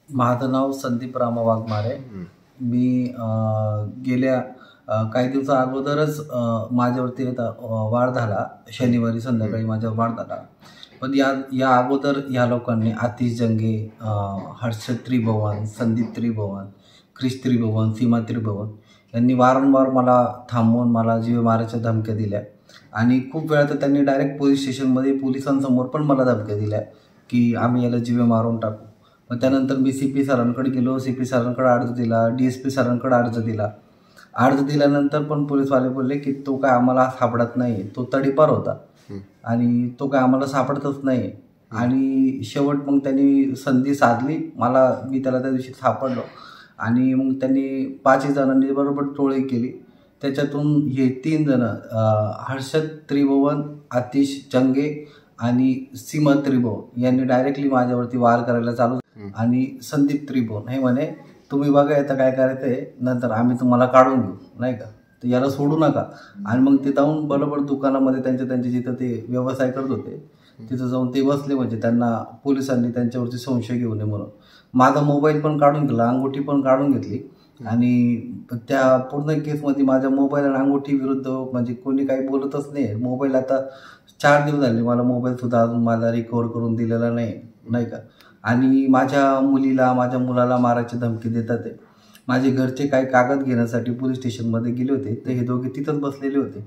माझं नाव संदीप रामा वाघमारे. मी गेल्या काही दिवसा अगोदरच माझ्यावरती वार झाला. शनिवारी संध्याकाळी माझ्यावर वार झाला. पण या अगोदर या लोकांनी आतिश जंगे, हर्षद त्रिभुवन, संदीप त्रिभुवन, क्रिश त्रिभुवन, सीमा त्रिभुवन यांनी वारंवार मला थांबवून मला जीव मारायच्या धमक्या दिल्या. आणि खूप वेळा तर त्यांनी डायरेक्ट पोलीस स्टेशनमध्ये पोलिसांसमोर पण मला धमक्या दिल्या की आम्ही याला जीवे मारून टाकू. मग त्यानंतर मी CP सरांकडे गेलो. CP सरांकडे अर्ज दिला, DSP सरांकडे अर्ज दिला. अर्ज दिल्यानंतर पण पोलीसवाले बोलले की तो काय आम्हाला सापडत नाही, तो तडीपार होता आणि तो काय आम्हाला सापडतच नाही. आणि शेवट मग त्यांनी संधी साधली मला. मी त्याला त्या दिवशी सापडलो आणि मग त्यांनी 5 जणांनी बरोबर टोळी केली. त्याच्यातून हे 3 जण हर्षद त्रिभुवन, आतिश जंगे आणि सीमा त्रिभुवन यांनी डायरेक्टली माझ्यावरती वार करायला चालू. आणि संदीप त्रिभुवन हे म्हणे तुम्ही बघा आता काय करायचं आहे, नंतर आम्ही तुम्हाला काढून घेऊ, नाही का, तर याला सोडू नका. आणि मग ते जाऊन बरोबर दुकानामध्ये त्यांचे जिथं ते व्यवसाय करत होते तिथं जाऊन ते बसले. म्हणजे त्यांना पोलिसांनी त्यांच्यावरती संशय घेऊ नये म्हणून माझा मोबाईल पण काढून घेतला, अंगठी पण काढून घेतली. आणि त्या पूर्ण केसमध्ये माझ्या मोबाईल आणि अंगठी विरुद्ध म्हणजे कोणी काही बोलतच नाही. मोबाईल आता 4 दिवस झाले, मला मोबाईलसुद्धा अजून मला रिकवर करून दिलेला नाही का. आणि माझ्या मुलाला मारायची धमकी देतात ते. माझे घरचे काही कागद घेण्यासाठी पोलीस स्टेशनमध्ये गेले होते, तर हे दोघे तिथंच बसलेले होते.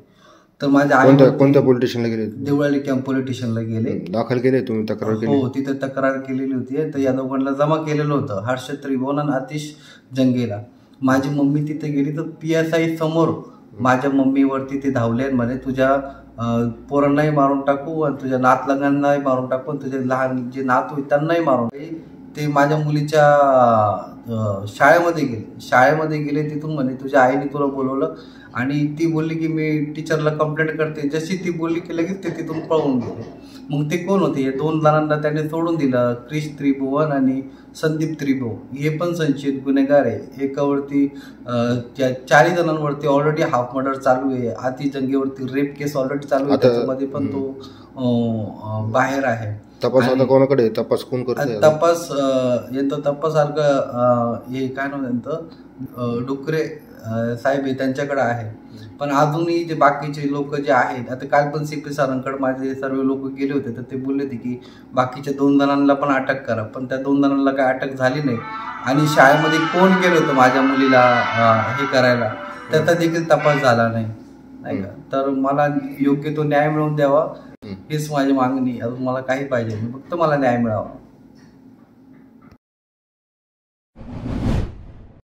तर माझ्या कोणत्या पोलीस स्टेशनला गेले? देवळाली कॅम्प पोलीस स्टेशनला गेले. दाखल केले तुम्ही? तक्रार केली? हो, तिथे तक्रार केलेली होती. तर या दोघांना जमा केलेलं होतं, हर्षद त्रिभुवन आणि आतिश जंगेला. माझी मम्मी तिथे गेली तर PSI समोर माझ्या मम्मीवरती ते धावले म्हणे तुझ्या पोरांनाही मारून टाकू आणि तुझ्या नातलगांनाही मारून टाकू आणि तुझे लहान जे नातू आहेत त्यांनाही मारून. ते माझ्या मुलीच्या शाळेमध्ये गेले. तिथून म्हणे तुझ्या आईने तुला बोलवलं आणि ती बोलली की मी टीचरला कंप्लेंट करते. जशी ती बोलली की लगेच ते तिथून पळून गेले. मग ते कोण होते? हे 2 जणांना त्याने सोडून दिलं, क्रिश त्रिभुवन आणि संदीप त्रिभुवन. हे पण संशयित गुन्हेगार आहे. एकावरती त्या 4 जणांवरती ऑलरेडी हाफ मर्डर चालू आहे. आतिश जंगेवरती रेप केस ऑलरेडी चालू आहे, त्याच्यामध्ये पण तो बाहेर आहे. तपास आता कोणाकडे? तपास कोण करते? तपास हे काय नाव त्यांचं, डुकरे साहेब आहे, त्यांच्याकडे आहे. पण अजूनही जे बाकीचे लोक जे आहेत, आता काल पण CP सरांकडे माझे सर्व लोक गेले होते, तर ते बोलले होते की बाकीच्या 2 जणांना पण अटक करा. पण त्या 2 जणांना काय अटक झाली नाही. आणि शाळेमध्ये कोण गेलं होतं माझ्या मुलीला हे करायला, त्याचा देखील तपास झाला नाही का. तर मला योग्य तो न्याय मिळवून द्यावा हीच माझी मागणी. अजून मला काही पाहिजे नाही, फक्त मला न्याय मिळावा.